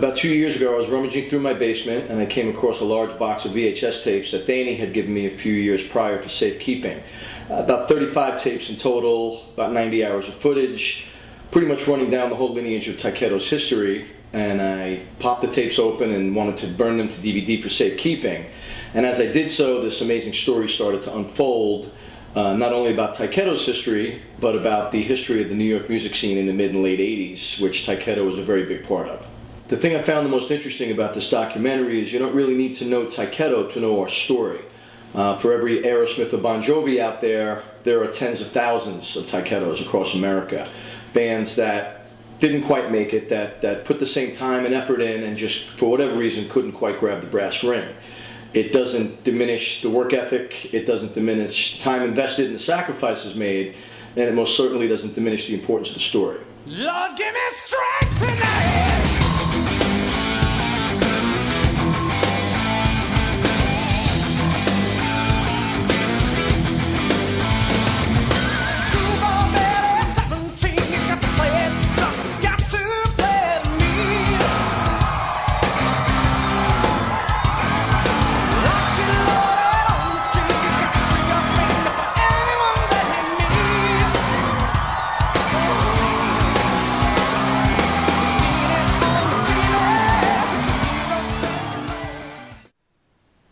About 2 years ago, I was rummaging through my basement and I came across a large box of VHS tapes that Danny had given me a few years prior for safekeeping. About 35 tapes in total, about 90 hours of footage, pretty much running down the whole lineage of Tyketto's history. And I popped the tapes open and wanted to burn them to DVD for safekeeping. And as I did so, this amazing story started to unfold, not only about Tyketto's history, but about the history of the New York music scene in the mid and late 80s, which Tyketto was a very big part of. The thing I found the most interesting about this documentary is you don't really need to know Tyketto to know our story. For every Aerosmith or Bon Jovi out there, there are tens of thousands of Tykettos across America. Bands that didn't quite make it, that put the same time and effort in and just, for whatever reason, couldn't quite grab the brass ring. It doesn't diminish the work ethic, it doesn't diminish the time invested and the sacrifices made, and it most certainly doesn't diminish the importance of the story. Lord, give me strength tonight!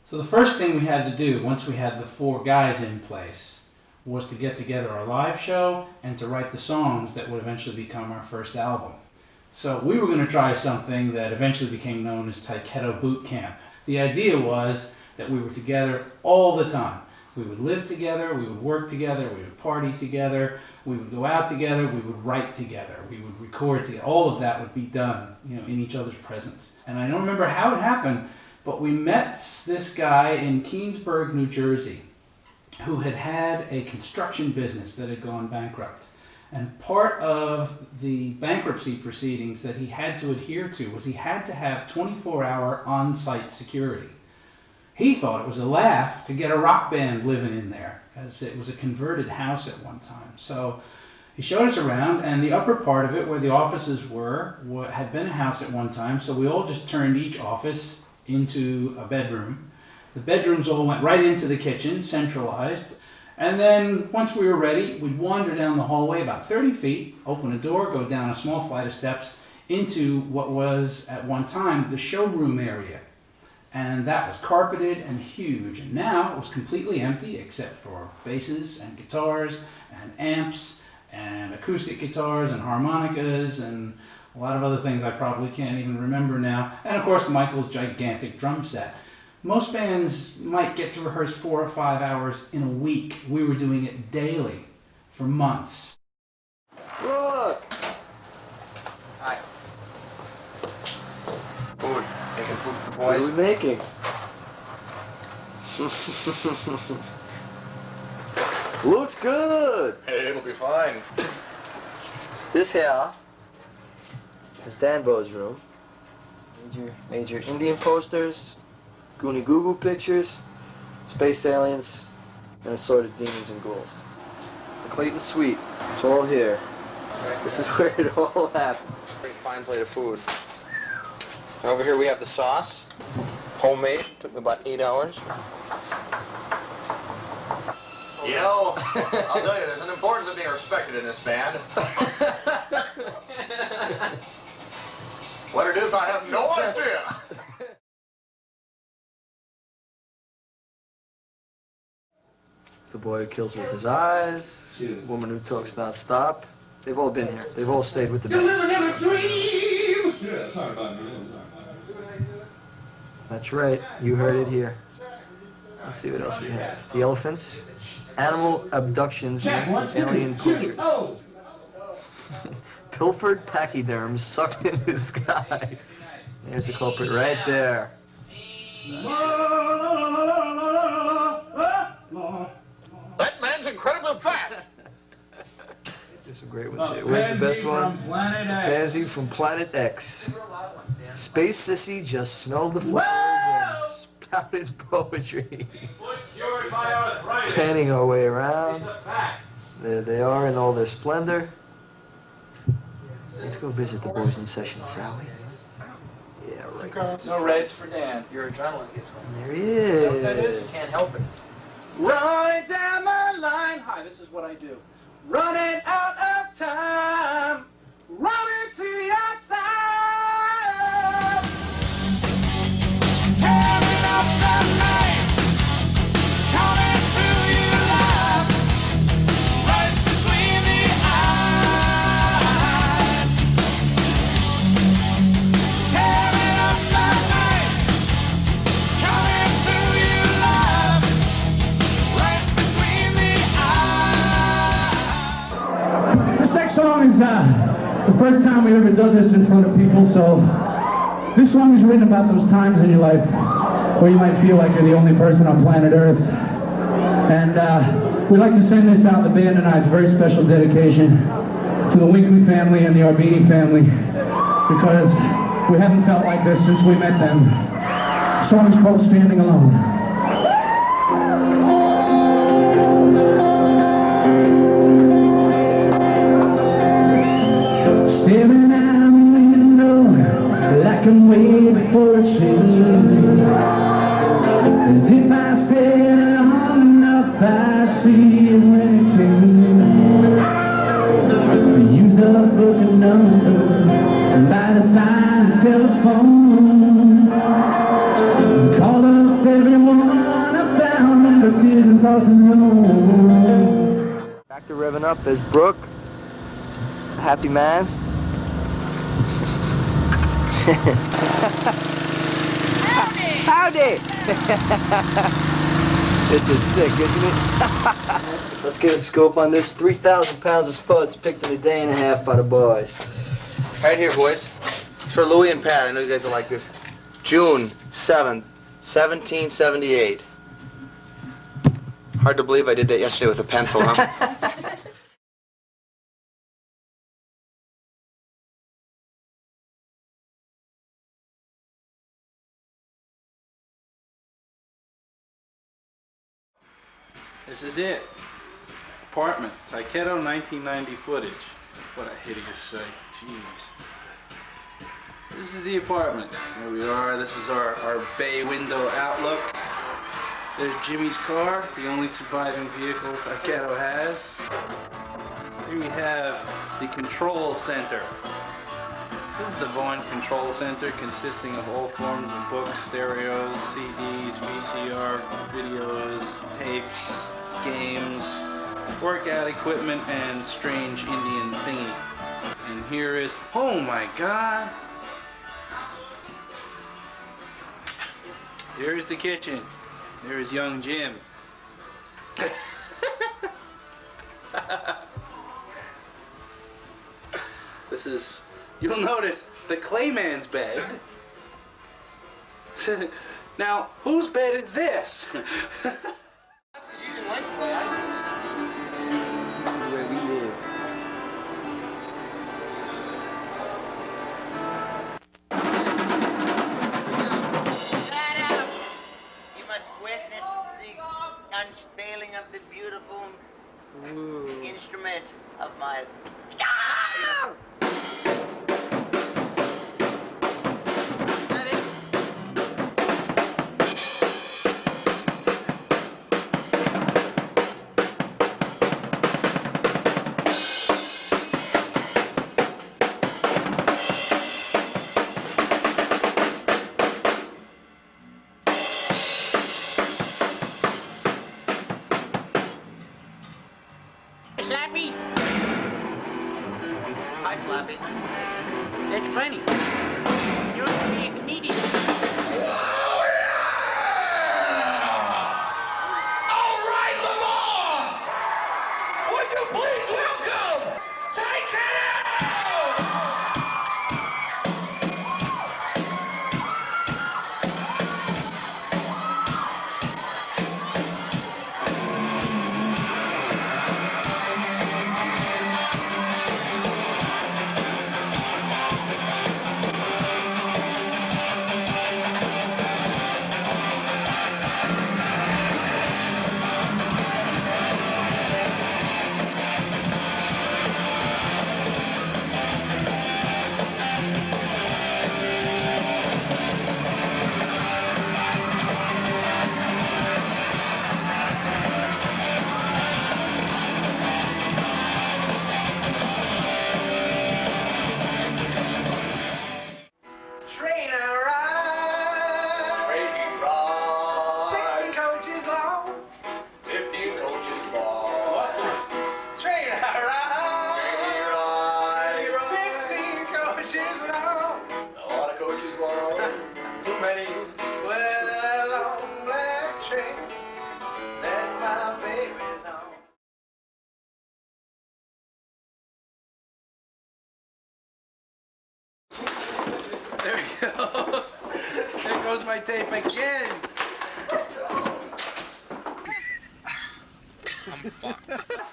So the first thing we had to do, once we had the 4 guys in place, was to get together our live show and to write the songs that would eventually become our first album. So we were going to try something that eventually became known as Tyketto Boot Camp. The idea was that we were together all the time. We would live together, we would work together, we would party together, we would go out together, we would write together, we would record together. All of that would be done, in each other's presence. And I don't remember how it happened, but we met this guy in Keansburg, New Jersey, who had a construction business that had gone bankrupt. And part of the bankruptcy proceedings that he had to adhere to was he had to have 24-hour on-site security. He thought it was a laugh to get a rock band living in there, as it was a converted house at one time. So he showed us around, and the upper part of it, where the offices were, had been a house at one time, so we all just turned each office into a bedroom. The bedrooms all went right into the kitchen, centralized. And then once we were ready, we'd wander down the hallway about 30 feet, open a door, go down a small flight of steps into what was at one time the showroom area. And that was carpeted and huge. And now it was completely empty except for basses and guitars and amps and acoustic guitars and harmonicas and a lot of other things I probably can't even remember now. And of course, Michael's gigantic drum set. Most bands might get to rehearse 4 or 5 hours in a week. We were doing it daily for months. Look! Hi. Food. Making food for the boys. What are we making? Looks good! Hey, it'll be fine. This here is Danbo's room. Made your Indian posters, Goonie Goo Goo pictures, space aliens, and assorted demons and ghouls. The Clayton Suite. It's all here. This is where it all happens. Very fine plate of food. And over here we have the sauce. Homemade. Took me about 8 hours. You know, I'll tell you, there's an importance of being respected in this band. What it is, I have no idea. The boy who kills with his eyes, the woman who talks non-stop. They've all been here. They've all stayed with the band. Living in a dream! Yeah, sorry about me. That's right. You heard it here. Let's see what else we have. The elephants. Animal abductions and alien culture. Pilfered pachyderms sucked into the sky. There's the culprit right there. That man's incredibly fat. There's some great ones here. Where's the best one? Pansy from Planet X. Space Sissy just smelled the flowers and spouted poetry. Panning our way around. There they are in all their splendor. Let's go visit the boys in session, shall we? Yeah, right. No reds for Dan. Your adrenaline gets going. There he You know what that is. is? Can't help it. Running down the line. Hi, this is what I do. Running out of time. Running to your side. Tearing up the night, coming to you live, right between the eyes. Tearing up the night, coming to you live, right between the eyes. This next song is the first time we ever done this in front of people, so this song is written about those times in your life where you might feel like you're the only person on planet Earth. And we'd like to send this out, the band and I. It's a very special dedication to the Winkley family and the Arbini family, because we haven't felt like this since we met them. The song is called Standing Alone. Staring out the window like I'm waiting for a change. As if I stayed long enough, I'd see it when it came. Use a book of numbers by the sign of telephone. Called up everyone I found, but didn't talk to no one. Back to revving up. There's Brooke, a happy man. Howdy! This is sick, isn't it? Let's get a scope on this. 3,000 pounds of spuds picked in a day and a half by the boys. Right here, boys. It's for Louie and Pat. I know you guys will like this. June 7th, 1778. Hard to believe I did that yesterday with a pencil, huh? This is it. Apartment. Tyketto 1990 footage. What a hideous sight. Jeez. This is the apartment. Here we are. This is our bay window outlook. There's Jimmy's car, the only surviving vehicle Tyketto has. Here we have the control center. This is the Vaughn Control Center, consisting of all forms of books, stereos, CDs, VCR, videos, tapes, games, workout equipment, and strange Indian thingy. And here is, oh my God! Here's the kitchen. There's young Jim. This is, you'll notice, the Clayman's bed. Now, whose bed is this? This is where we live. You must witness the unveiling of the beautiful instrument of my... Slappy? Hi, Slappy. That's funny. You're gonna be a comedian. All right, Lamar! Would you please welcome Tyketto! coaches long. A lot of coaches long. Too many. Well, that long black train that my baby's on. There he goes. There goes my tape again.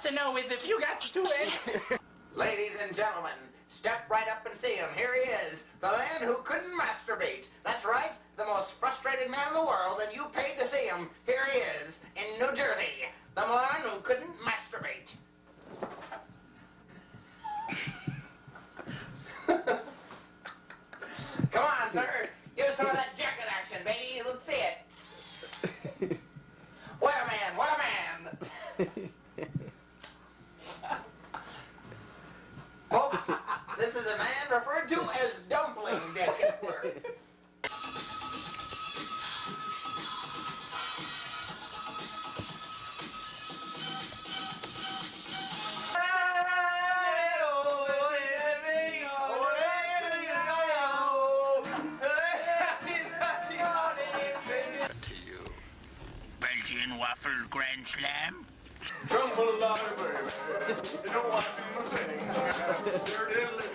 To know if you got to it. Ladies and gentlemen, step right up and see him. Here he is, the man who couldn't masturbate. That's right, the most frustrated man in the world, and you paid to see him. Here he is, in New Jersey, the man who couldn't masturbate. Come on, sir. Give us some of that jacket action, baby. Let's see it. What a man, what a man. Folks, this is a man referred to as Dumpling Dick at work. To you, Belgian waffle grand slam. Jumble lottery, baby. You know what I'm saying? You're diddly.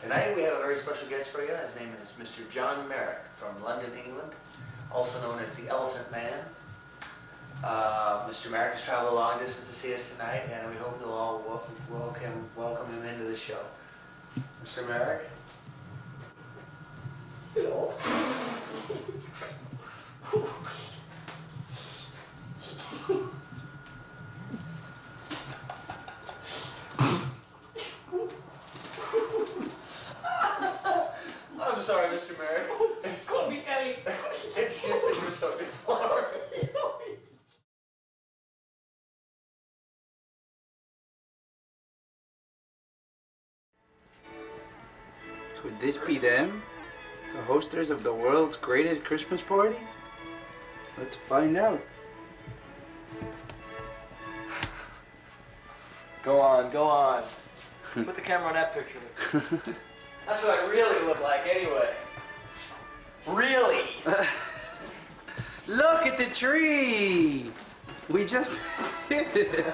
Tonight we have a very special guest for you. His name is Mr. John Merrick from London, England, also known as the Elephant Man. Mr. Merrick has traveled a long distance to see us tonight, and we hope you'll all welcome him into the show. Mr. Merrick? Hello. I'm sorry, Mr. Merrick. It's gonna be Ellie. It's just that you're so deformed. Could this be them? The hosters of the world's greatest Christmas party? Let's find out. Go on, go on. Put the camera on that picture. That's what I really look like anyway. Really? Look at the tree! We just hit it.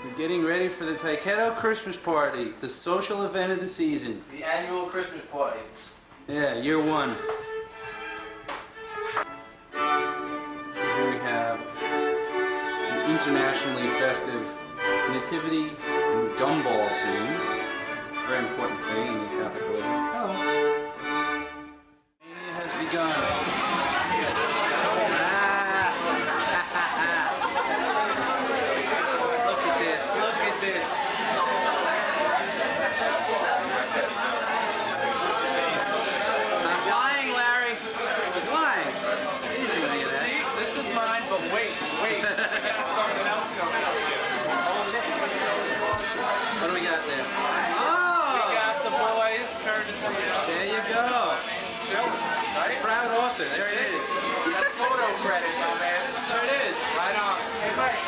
We're getting ready for the Tyketto Christmas party, the social event of the season. The annual Christmas party. Yeah, year one. Here we have an internationally festive nativity and gumball scene. Very important thing in the Catholic religion. Hello. Mania has begun. Look at this, look at this. Stop lying, Larry. He's lying. You didn't do any of that. See, this is mine, but wait. We got something else coming up here. What do we got there? We Oh! got the boys courtesy of... There you go. Right? Proud author. There it is. That's photo credit, my man. There it is. Right on. Hey, Mike.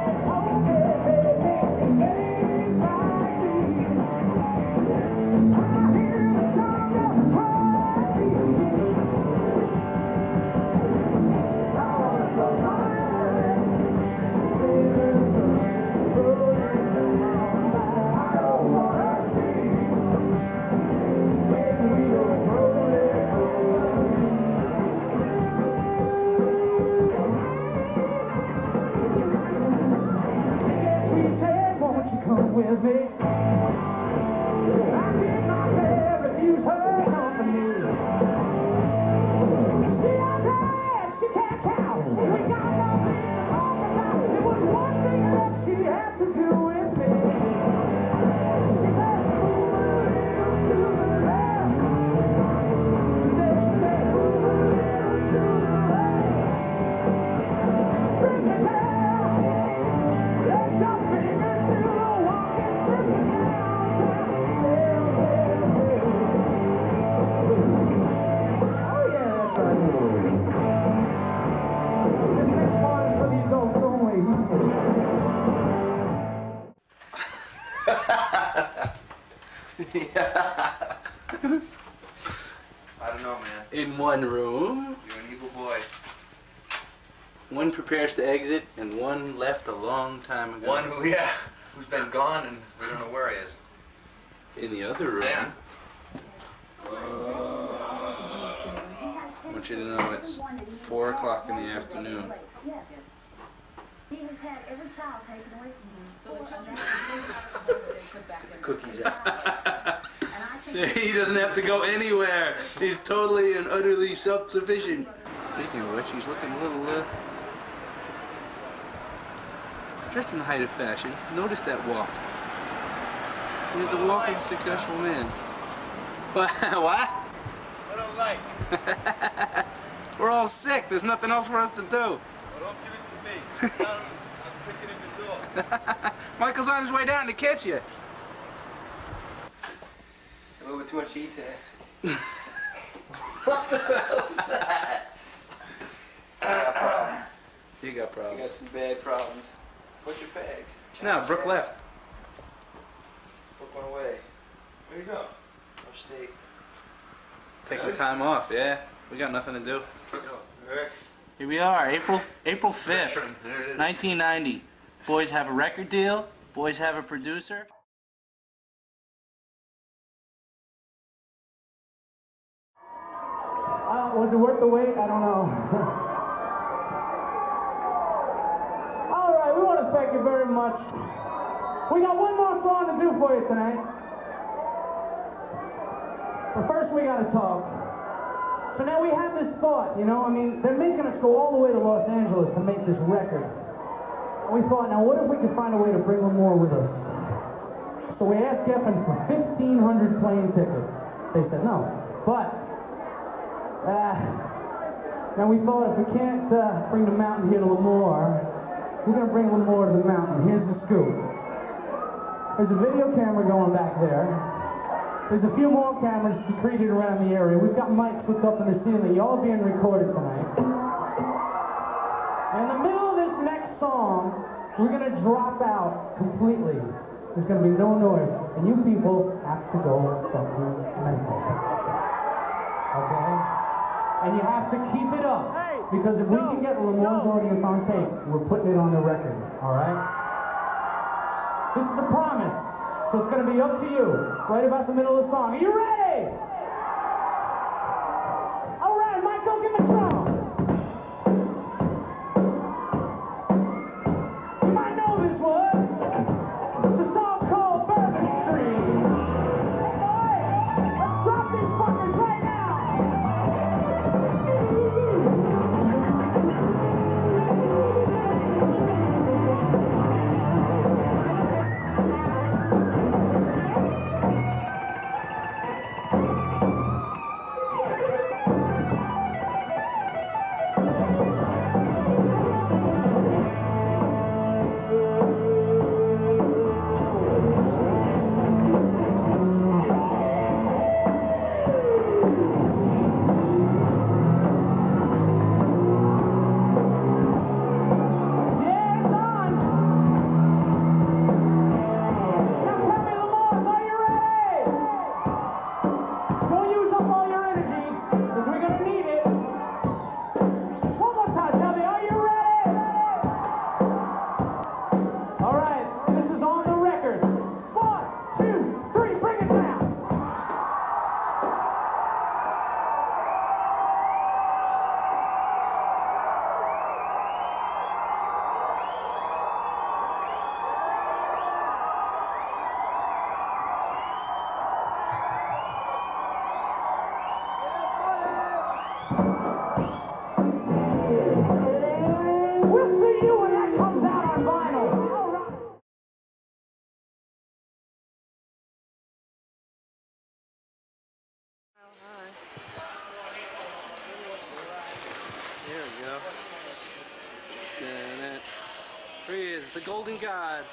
Nobody I don't know, man. In one room. You're an evil boy. One prepares to exit, and one left a long time ago. One who's been gone and we don't know where he is. In the other room. Yeah. I want you to know it's 4 o'clock in the afternoon. He has had every child taken away from him. So the children put back the cookies out. He doesn't have to go anywhere. He's totally and utterly self-sufficient. Speaking of which, he's looking a little, dressed in the height of fashion. Notice that walk. He's the walk of a successful man. What? I don't like. We're all sick. There's nothing else for us to do. Well, don't give it to me. I'll stick it in the door. Michael's on his way down to catch you. A little bit too much to eat today. What the hell is that? You got I problems. got some bad problems. What's your fags? No, Brooke left. Brooke went away. Where you go? Upstate. Taking time off, yeah. We got nothing to do. Alright. Here we are, April 5th, Veteran. There it is. 1990. Boys have a record deal. Boys have a producer. Was it worth the wait? I don't know. All right, we want to thank you very much. We got one more song to do for you tonight. But first we got to talk. So now we have this thought, you know, I mean, they're making us go all the way to Los Angeles to make this record. And we thought, now what if we could find a way to bring Lamore with us? So we asked Geffen for 1,500 plane tickets. They said no. But now we thought if we can't bring the mountain here to Lamore, we're going to bring Lamore to the mountain. Here's the scoop. There's a video camera going back there. There's a few more cameras secreted around the area. We've got mics hooked up in the ceiling. Y'all being recorded tonight. In the middle of this next song, we're going to drop out completely. There's going to be no noise. And you people have to go fucking mental. Okay? And you have to keep it up. Because if we can get Lamore's audience on tape, we're putting it on the record. Alright? This is a promise. So it's going to be up to you. Right about the middle of the song. Are you ready? Alright, Michael, give me some. You might know this one. It's a song called Bourbon Street. Hey, boy, let's drop these fuckers right now. There we go. Here he is, the Golden God.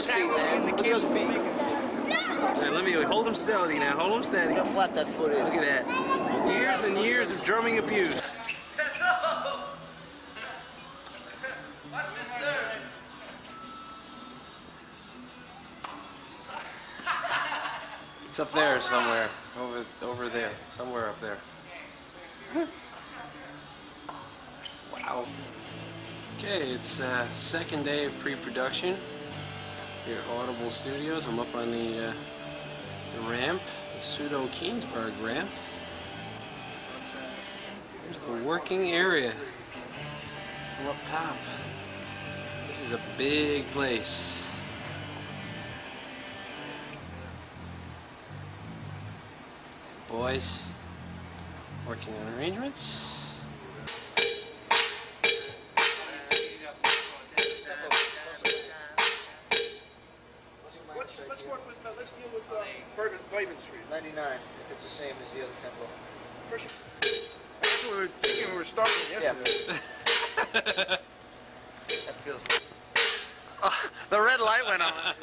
those feet, man. Look at those feet. Hey, let me hold him steady now. Hold him steady. Look how flat that foot is. Look at that. Years and years of drumming abuse. What's this, sir? It's up there somewhere. Over there. Somewhere up there. Wow. Okay, it's second day of pre-production here at Audible Studios. I'm up on the ramp, the Pseudo-Keensburg ramp. Here's the working area from up top. This is a big place. The boys working on arrangements. Let's deal with Vitamin Street. 99, if it's the same as the other tempo. That's what we were thinking we were starting yesterday. That feels The red light went on.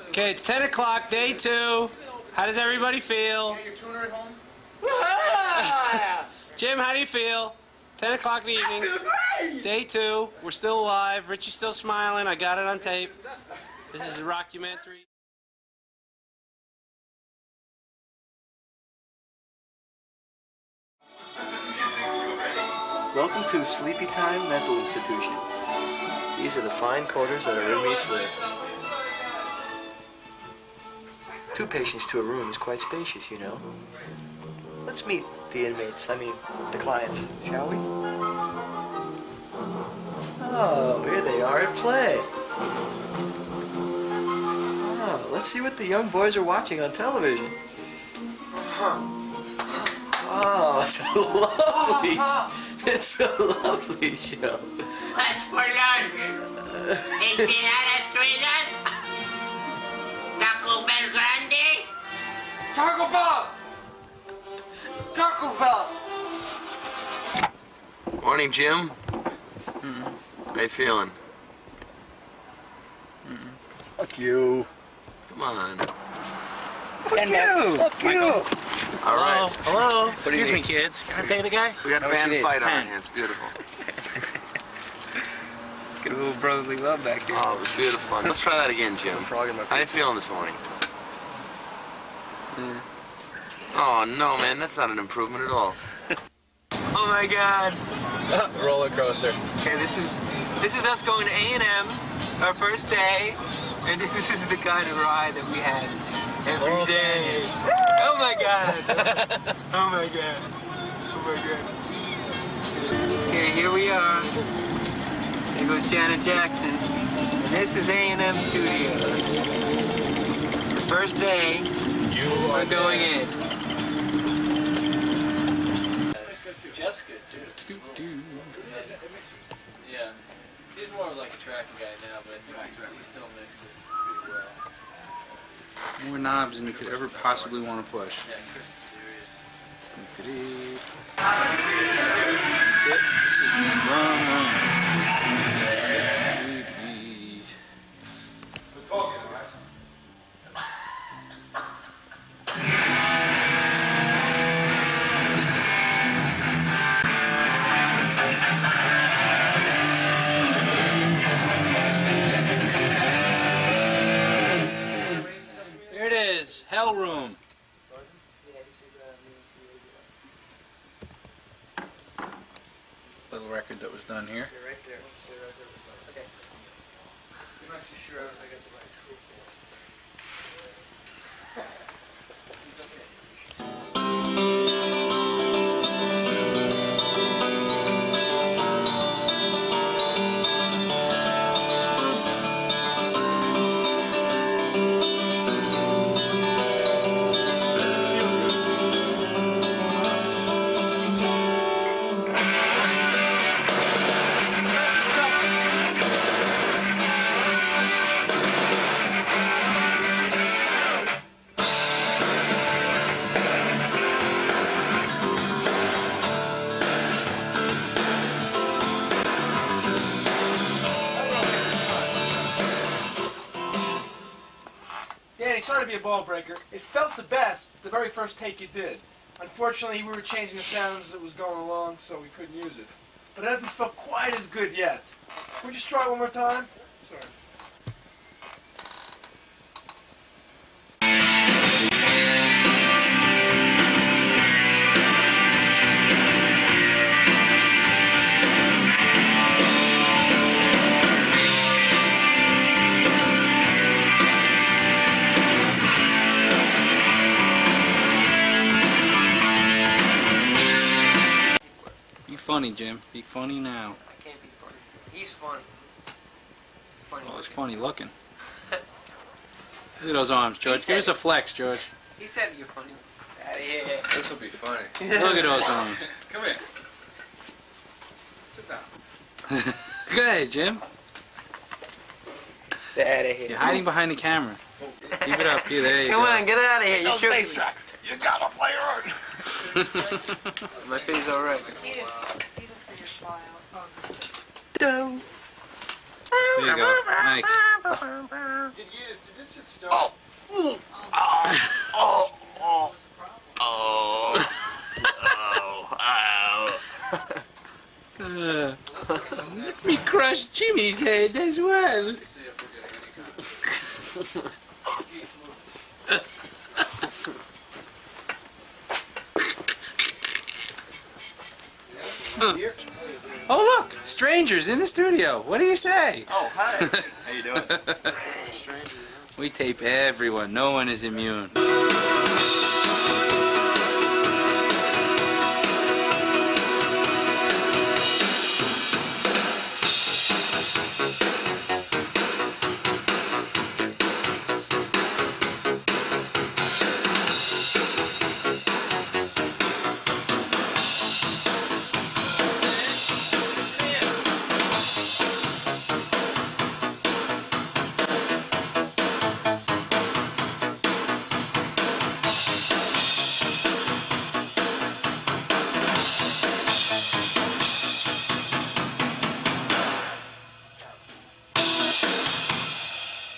Okay, it's 10 o'clock, day 2. How does everybody feel? Got your tuner at home? Jim, how do you feel? 10 o'clock in the evening. Day 2. We're still alive. Richie's still smiling. I got it on tape. This is a rockumentary. Welcome to Sleepy Time Mental Institution. These are the fine quarters that our inmates live. 2 patients to a room is quite spacious, you know. Let's meet the inmates, the clients, shall we? Oh, here they are at play. Oh, let's see what the young boys are watching on television. Oh, it's a lovely show. What's for lunch? Empanadas suizas? Taco Bell Grande? Taco Bell! Taco Bell! Morning, Jim. How you feeling? Fuck you. Come on. Fuck you. Fuck you. All right. Hello. Excuse me, kids. Can I pay the guy? We got a How much band you need? fight on our 10. hands. Beautiful. Get a little brotherly love back here. Oh, it was beautiful. Let's try that again, Jim. How you feeling this morning? Oh, no, man. That's not an improvement at all. Oh my God. Roller coaster. Okay, this is us going to A&M, our first day, and this is the kind of ride that we had every day. Oh my God. Oh my God. Oh my God. Okay, here we are. There goes Janet Jackson. And this is A&M Studio. It's the first day we're going in. Jeff's good, too. Yeah. He's more of like a tracking guy now, but he still mixes pretty well. More knobs than you could ever possibly want to push. Yeah, Chris is serious. This is the drum room. There it is, Hell Room. Little record that was done here. Stay right there. Stay right there. Okay. I'm not too sure I got the right tool for trying to be a ball breaker. It felt the best the very first take you did. Unfortunately, we were changing the sounds as it was going along, so we couldn't use it. But it hasn't felt quite as good yet. Can we just try it one more time? Sorry. Be funny, Jim. Be funny now. I can't be funny. He's funny. Funny. Oh, he's funny looking. Look at those arms, George. Give us a flex, George. He said you're funny. Out of here. This will be funny. Look at those arms. Come here. Sit down. Go ahead, Jim. Get out of here. You're hiding behind the camera. Keep it up. Here, there you Come go. on, get out of here. Those You're bass tracks. You gotta play hard. My face all right. There you go. Mike. Did this just start? Oh. Let me crush Jimmy's head as well. Oh look, strangers in the studio. What do you say? Oh, hi. How you doing? We tape everyone. No one is immune.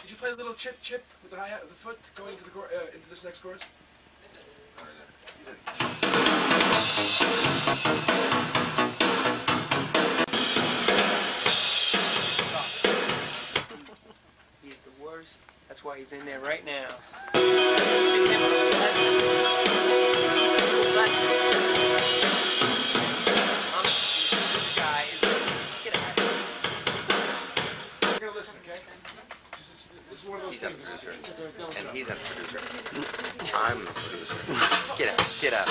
Could you play a little chip chip with the hi-hat of the foot going into the into this next chorus? He's the worst. That's why he's in there right now. You're gonna listen, okay? This is one of those He's a things. producer. And he's a producer. I'm the producer. Get out. Get out.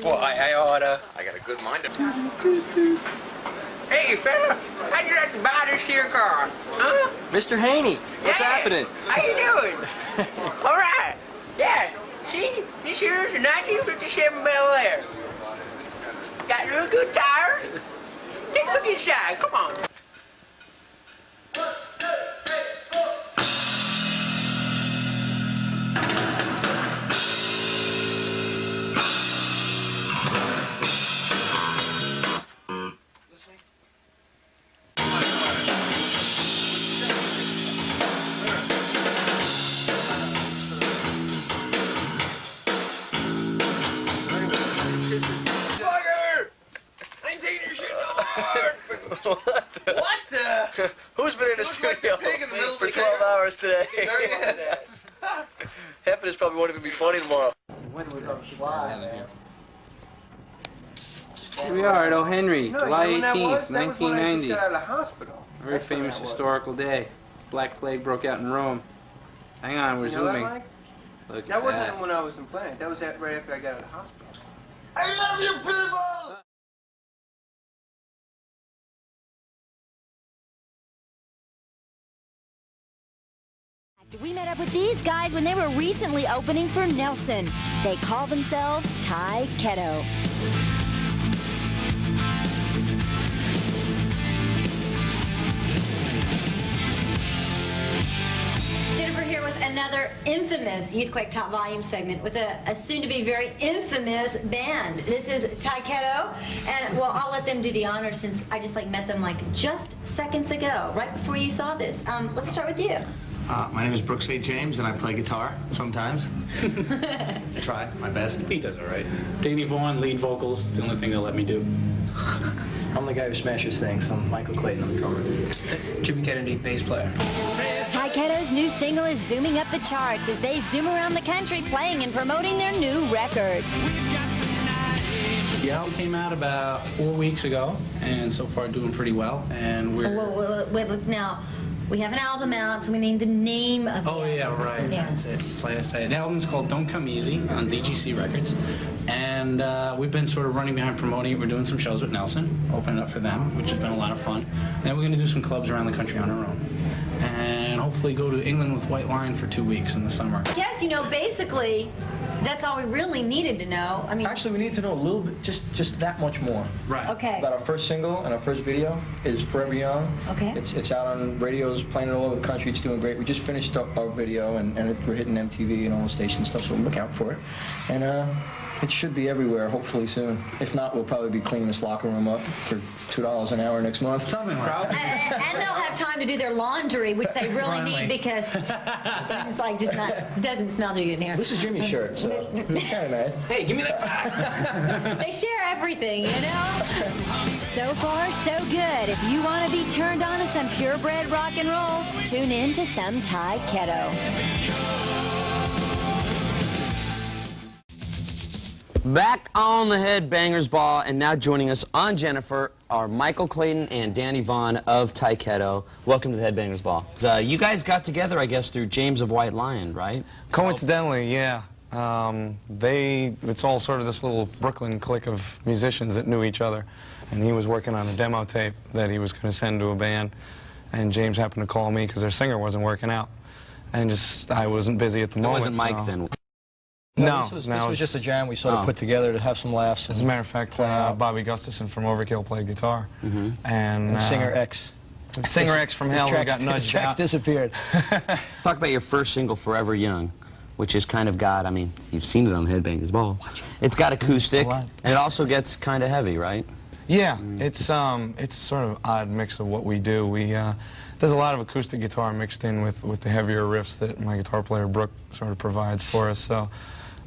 Well, I oughta. I got a good mind of Hey, fella, how'd you like to buy this here car? Huh? Mr. Haney, what's happening? How you doing? All right. Yeah. See, this here is a 1957 Bel Air. Got real good tires. Take a look inside. Come on. What the? Who's been in the studio for 12 hours today? Half of this probably won't even be funny tomorrow. Here we are at O. Henry, July 18th, 1990. Got out of the hospital. A very famous historical day. Black Plague broke out in Rome. Hang on, we're zooming. Look That at wasn't that. when I was in Planet. That was right after I got out of the hospital. I love you, people! We met up with these guys when they were recently opening for Nelson. They call themselves Tyketto. Jennifer here with another infamous Youthquake Top Volume segment with a soon-to-be very infamous band. This is Tyketto, and well, I'll let them do the honors since I just met them just seconds ago, right before you saw this. Let's start with you. My name is Brooks St. James, and I play guitar sometimes. Try my best. He does all right. Danny Vaughn, lead vocals. It's the only thing they'll let me do. I'm the guy who smashes things. I'm Michael Clayton. I'm the drummer. Jimmy Kennedy, bass player. Tyketto's new single is zooming up the charts as they zoom around the country playing and promoting their new record. The album came out about 4 weeks ago, and so far doing pretty well. And we're... Wait, now, we have an album out, so we need the name of Oh, yeah, right. Yeah. That's it. Like I said, the album's called Don't Come Easy on DGC Records. And we've been sort of running behind promoting it. We're doing some shows with Nelson, opening up for them, which has been a lot of fun. And then we're going to do some clubs around the country on our own. And hopefully go to England with White Lion for 2 weeks in the summer. Yes, basically, that's all we really needed to know. I mean, Actually, we need to know a little bit, just that much more. Right. Okay. About our first single and our first video is Forever Young. Okay. It's out on radios, playing it all over the country. It's doing great. We just finished our video, and we're hitting MTV and all the stations and stuff, so look out for it. And it should be everywhere, hopefully soon. If not, we'll probably be cleaning this locker room up for $2 an hour next month. Something like that. and they'll have time to do their laundry, which they really need because it's like just not doesn't smell too good in here. This is Jimmy's shirt, so it's kind of nice. Hey, give me that back. They share everything, So far, so good. If you want to be turned on to some purebred rock and roll, tune in to some Tyketto. Back on the Headbangers Ball, and now joining us on Jennifer are Michael Clayton and Danny Vaughn of Tyketto. Welcome to the Headbangers Ball. You guys got together, I guess, through James of White Lion, right? Coincidentally, yeah. It's all sort of this little Brooklyn clique of musicians that knew each other. And he was working on a demo tape that he was going to send to a band. And James happened to call me because their singer wasn't working out. And I wasn't busy at the moment. It wasn't Mike so. then? No, this was just a jam we sort of put together to have some laughs. As a matter of fact, Bobby Gustafson from Overkill played guitar. And Singer X. Singer X from Hell who got nudged out. Disappeared. Talk about your first single, Forever Young, which has kind of got, I mean, you've seen it on the Headbangers Ball. It's got acoustic, and it also gets kind of heavy, right? Yeah, it's a sort of odd mix of what we do. There's a lot of acoustic guitar mixed in with the heavier riffs that my guitar player Brooke sort of provides for us. So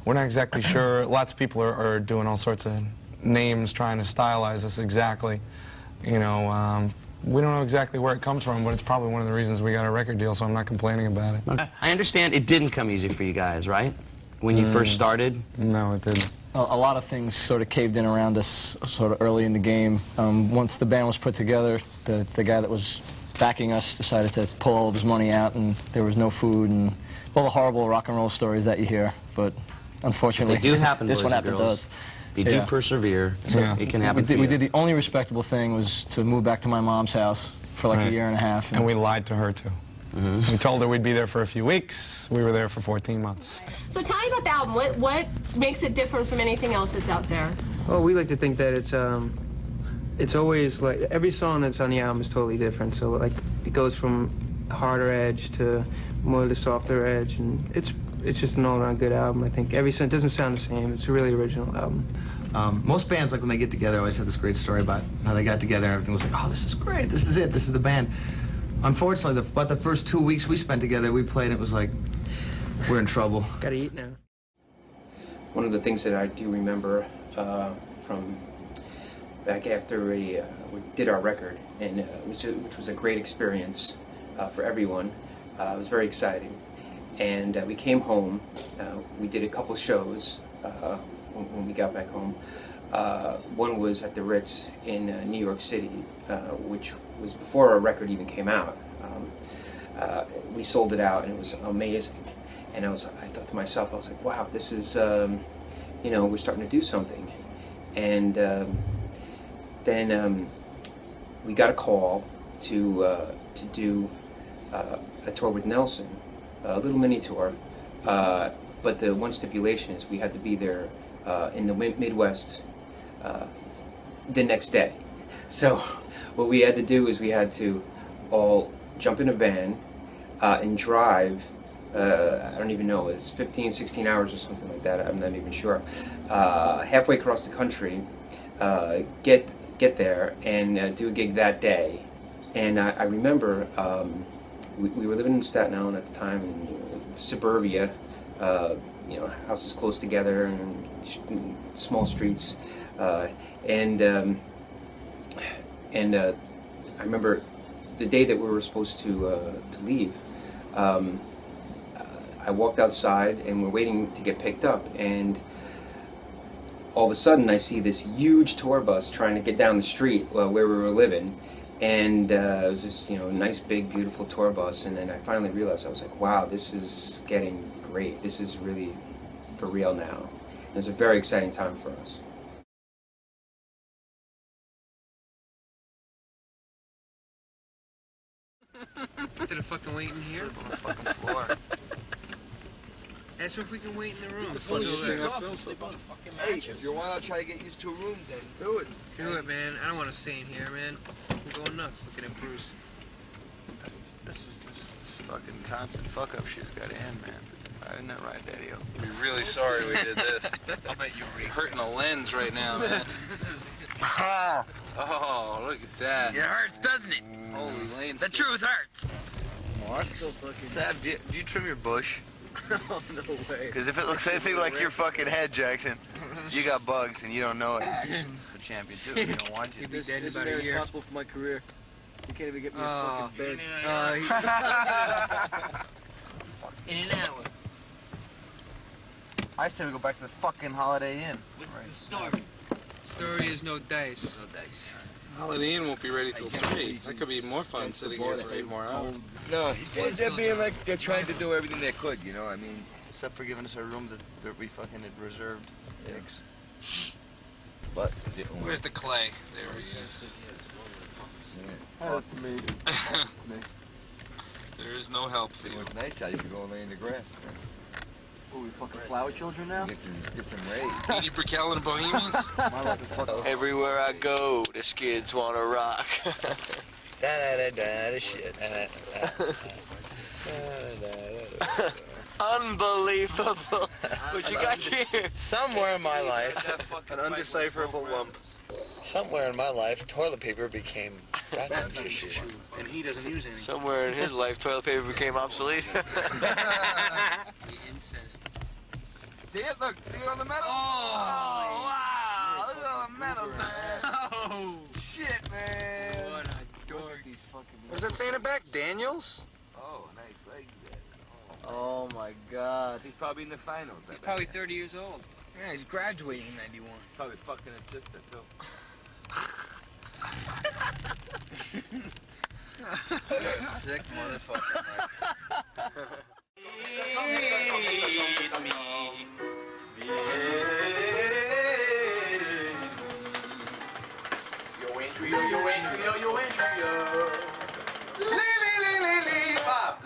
we're not exactly sure. Lots of people are doing all sorts of names trying to stylize us exactly. We don't know exactly where it comes from, but it's probably one of the reasons we got a record deal, so I'm not complaining about it. I understand it didn't come easy for you guys, right? When you first started? No, it didn't. A lot of things sort of caved in around us sort of early in the game. Once the band was put together, the guy that was backing us decided to pull all of his money out, and there was no food, and all the horrible rock and roll stories that you hear. But unfortunately, They do happen, this boys one and happened to girls. us. They do persevere, so it can happen We did the only respectable thing was to move back to my mom's house for like a year and a half. And we lied to her, too. We told her we'd be there for a few weeks. We were there for 14 months. So tell me about the album. What makes it different from anything else that's out there? Well, we like to think that it's always like every song that's on the album is totally different. So like it goes from harder edge to more the softer edge, and it's just an all-around good album. I think every song doesn't sound the same. It's a really original album. Most bands, like when they get together, always have this great story about how they got together and everything was like, oh, this is great, this is it, this is the band. Unfortunately, about the first 2 weeks we spent together, we played, and it was like, we're in trouble. Gotta eat now. One of the things that I do remember from back after we did our record, and which was a great experience for everyone. It was very exciting. And we came home, we did a couple shows when we got back home. One was at the Ritz in New York City, which was before our record even came out. We sold it out, and it was amazing. And I thought to myself, I was like, wow, this is, we're starting to do something. And then we got a call to do a tour with Nelson, a little mini tour. But the one stipulation is we had to be there in the Midwest the next day. So what we had to do is we had to all jump in a van and drive, I don't even know, it was 15, 16 hours or something like that, I'm not even sure, halfway across the country, get there and do a gig that day. And I remember we were living in Staten Island at the time, in suburbia, houses close together and small streets, and I remember the day that we were supposed to leave. I walked outside and we're waiting to get picked up, and all of a sudden I see this huge tour bus trying to get down the street where we were living, and it was this nice big beautiful tour bus, and then I finally realized, I was like, wow, this is getting great, this is really for real now. It was a very exciting time for us. Instead of fucking waiting here on the fucking floor. Ask if we can wait in the room. The funniest thing I feel so bad. Hey, if you want to try to get used to a room, then do it. Do it, man. I don't want to stay in here, man. I'm going nuts looking at Bruce. This fucking constant fuck-up shit's got to end, man. Isn't that right, Daddy-O? We're really sorry we did this. I bet you're hurting a lens right now, man. Oh, look at that. It hurts, doesn't it? Holy lens. The truth hurts. Sav, do you trim your bush? Oh, no way. Because if it looks anything like your fucking head, Jackson, you got bugs and you don't know it. The champion too. You don't want you. You'd be dead in This about is a year. responsible for my career. You can't even get me a fucking bed. In an hour. I say we go back to the fucking Holiday Inn. What's the story? Story is no dice. No dice. Holiday Inn won't be ready till 3. That could be more fun sitting here for 8 more hours. No, they're being like they're trying to do everything they could, you know. I mean, except for giving us a room that we fucking had reserved. Dicks. But where's the clay? There he is. help me. There is no help for you. It's nice how you can go lay in the grass. What, we fucking flower children now? Get some rays. Edie Brickell and the Bohemians? Everywhere I go, the skids wanna rock. Da-da-da-da, shit. Unbelievable. What you got here? Somewhere in my life, An undecipherable lump. somewhere in my life, toilet paper became bathroom tissue. And he doesn't use any. Somewhere in his life, toilet paper became obsolete. Incest. See it? Look. See it on the metal? Oh, wow. Look at all the metal, man. Oh, Shit, man. what a dork. What does that say in the back? Daniels? Oh, nice legs. Oh my god. He's probably in the finals. He's probably 30 years old. Yeah, he's graduating in 91. Probably fucking his sister, too. You're a sick motherfucker, Yo entry, yo entry, yo entry, yo. Pop.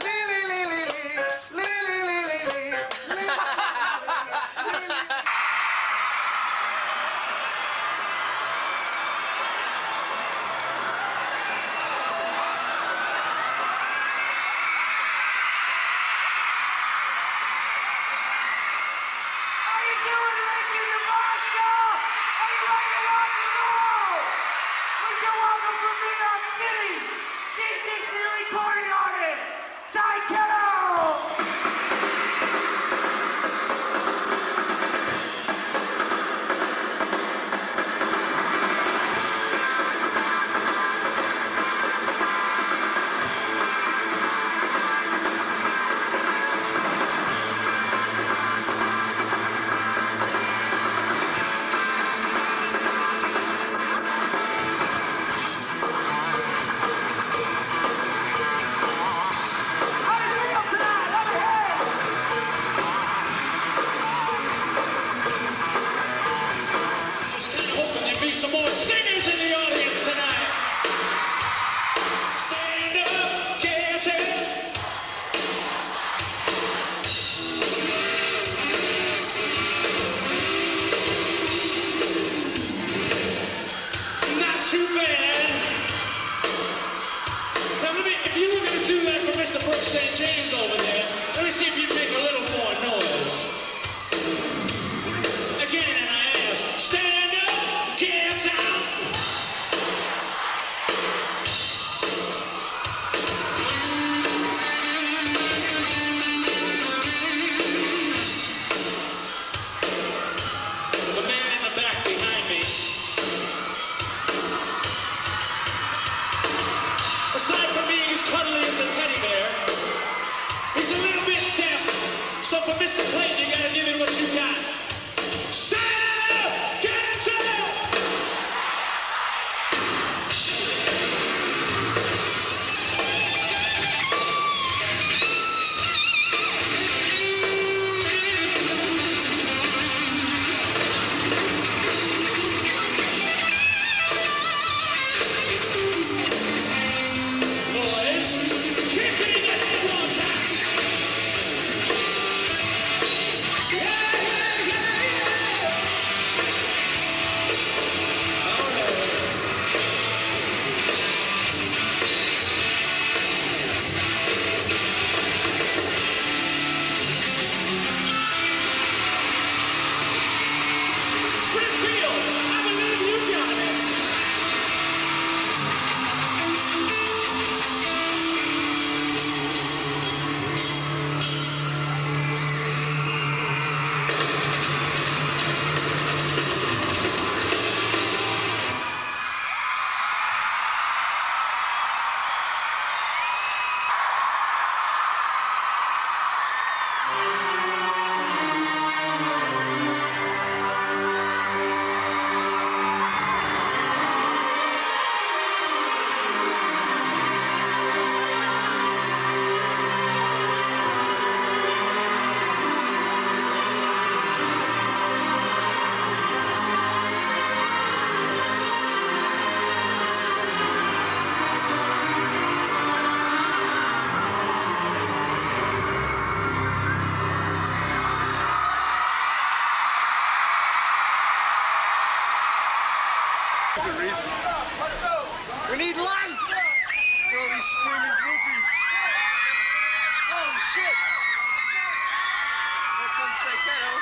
Tyketto.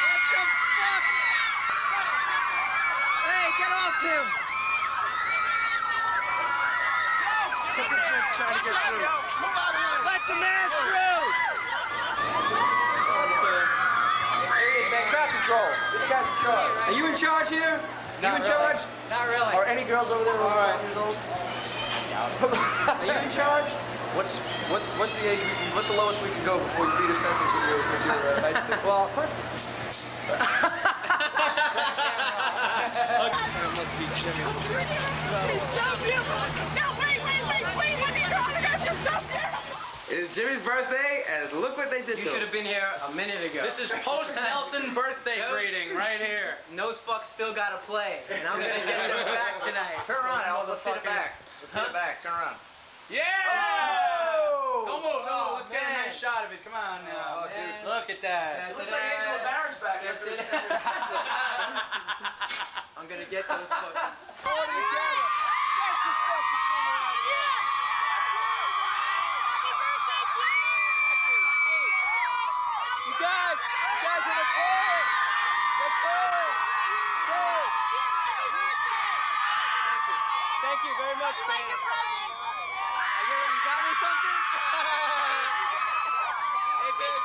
What the fuck? Hey, get off him! Look at him trying to get through. Let the man through! Hey, man, crowd control. This guy's in charge. Are you in charge here? You in charge? Not really. Are any girls over there over 5 years old? Are you in charge? What's the age? What's the lowest we can go before you beat a sentence with your nightstick? Well, must be Jimmy. He's so beautiful! No, wait, let me autograph you so beautiful! It's Jimmy's birthday, and look what they did to him. You should have been here a minute ago. This is post-Nelson birthday greeting right here. Nose fuck still gotta play, and I'm gonna get them back tonight. Turn around, Al. Let's see the back. Let's see the back. Turn around. Yeah! Oh! Don't move, no. Let's get a nice shot of it. Come on now. Oh, dude. Look at that. It looks like Angela Barron's back after this. I'm gonna get those fucking... Thank you very much, man. You got me something? Hey, babe.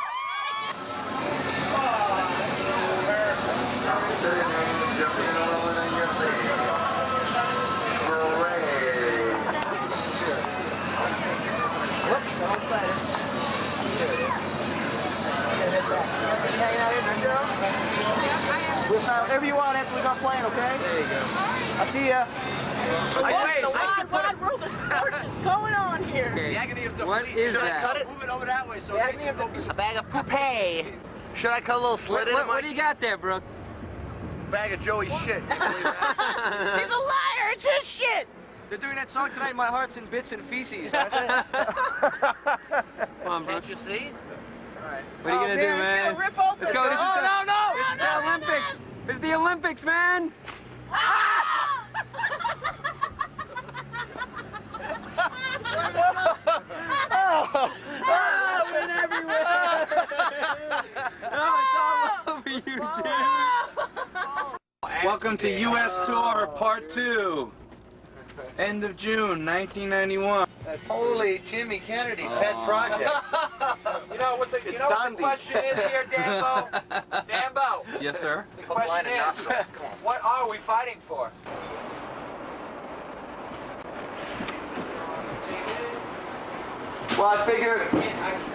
We'll sign whatever you want after we're done playing, okay? There you go. I'll see ya. What world of sports is going on here? Okay. The agony of defeat. What is Should that? I cut it? Move it over that way so it makes it focus. A bag of poupée. Should I cut a little slit in it? What do you got there, Brooke? Bag of Joey's shit. Can you believe that? He's a liar. It's his shit. They're doing that song tonight, My Heart's in Bits and Feces, aren't they? Come on, Brooke. Can't you see? What are you gonna do, man? It's gonna rip open. Let's go. This is the Olympics. This is the Olympics, man. Win everywhere. No, it's all over you, dude. Welcome to U.S. Tour Part 2. End of June, 1991. Holy Jimmy Kennedy, pet project. You know what the question is here, Dambo? Dambo. Yes, sir. The question is, what are we fighting for? Well, I figured. I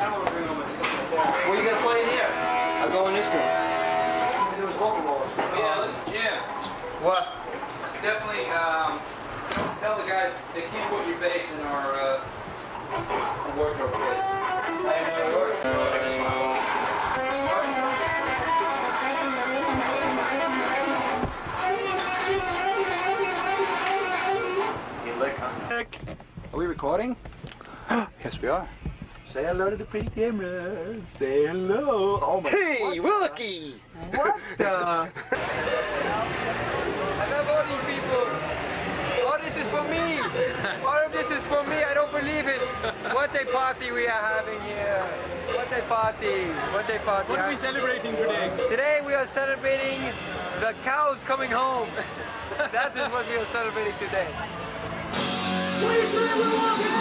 don't want to bring home my stuff right there. Where are you gonna play in here? I'll go in this room. There was vocal balls. Yeah, listen, Jim. What? Definitely, tell the guys they can't put your bass in our wardrobe plate. I have no order. You lick, huh? Are we recording? Yes, we are. Say hello to the pretty camera. Say hello. Oh my. Hey, Wilkie. What the? I love all these people. All this is for me. All of this is for me. I don't believe it. What a party we are having here. What a party. What a party. What are we celebrating today? Today we are celebrating the cows coming home. That is what we are celebrating today. We say we love you.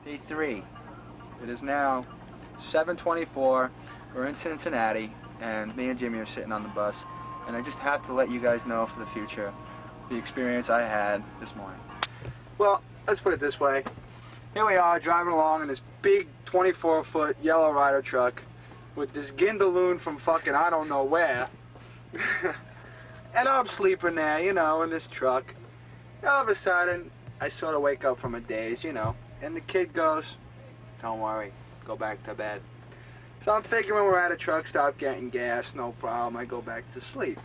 Day 3. It is now 7:24. We're in Cincinnati, and me and Jimmy are sitting on the bus. And I just have to let you guys know for the future the experience I had this morning. Well, let's put it this way. Here we are driving along in this big 24-foot yellow rider truck with this gindaloon from fucking I don't know where. And I'm sleeping there, you know, in this truck. And all of a sudden, I sort of wake up from a daze, you know, and the kid goes, "Don't worry, go back to bed." So I'm figuring we're at a truck stop getting gas, no problem. I go back to sleep.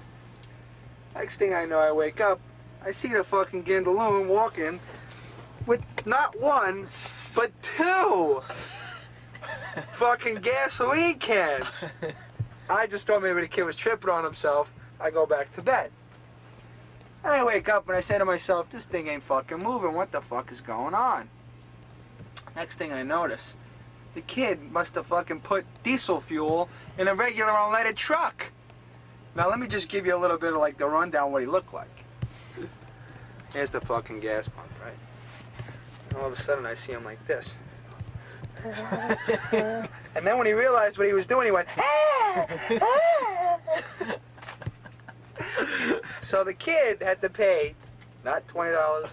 Next thing I know, I wake up, I see the fucking gindaloon walking with not one, but 2 fucking gasoline cans. I just thought maybe the kid was tripping on himself. I go back to bed. And I wake up and I say to myself, this thing ain't fucking moving. What the fuck is going on? Next thing I notice, the kid must have fucking put diesel fuel in a regular unleaded truck. Now let me just give you a little bit of like the rundown what he looked like. Here's the fucking gas pump, right? And all of a sudden I see him like this. And then when he realized what he was doing, he went, "Ah! Ah!" So the kid had to pay not $20,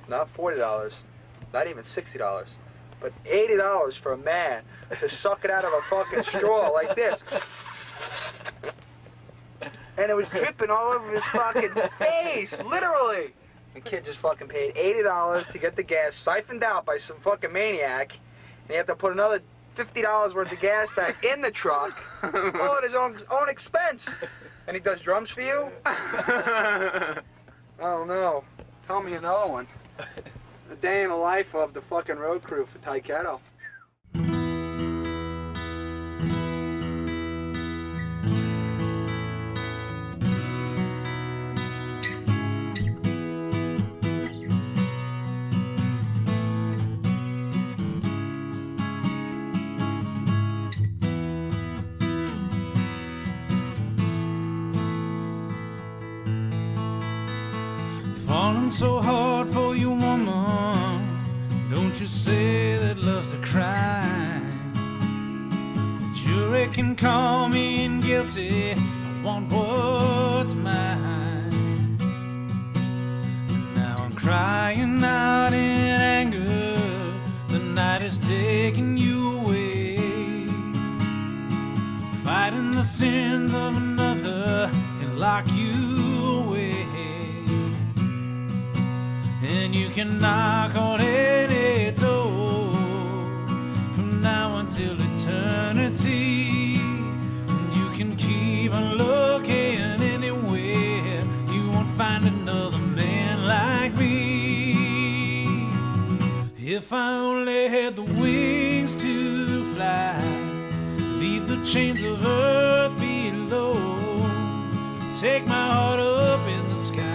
not $40, not even $60, but $80 for a man to suck it out of a fucking straw like this. And it was dripping all over his fucking face, literally. The kid just fucking paid $80 to get the gas siphoned out by some fucking maniac, and he had to put another $50 worth of gas back in the truck, all at his own expense. And he does drums for you? Oh no. Tell me another one. The day in the life of the fucking road crew for Tyketto. Falling so hard for you, woman. Don't you say that love's a crime. The jury can call me guilty. I want what's mine. And now I'm crying out in anger. The night is taking you away. Fighting the sins of another and lock you away. And you can knock on any door from now until eternity. And you can keep on looking anywhere. You won't find another man like me. If I only had the wings to fly, leave the chains of earth below, take my heart up in the sky.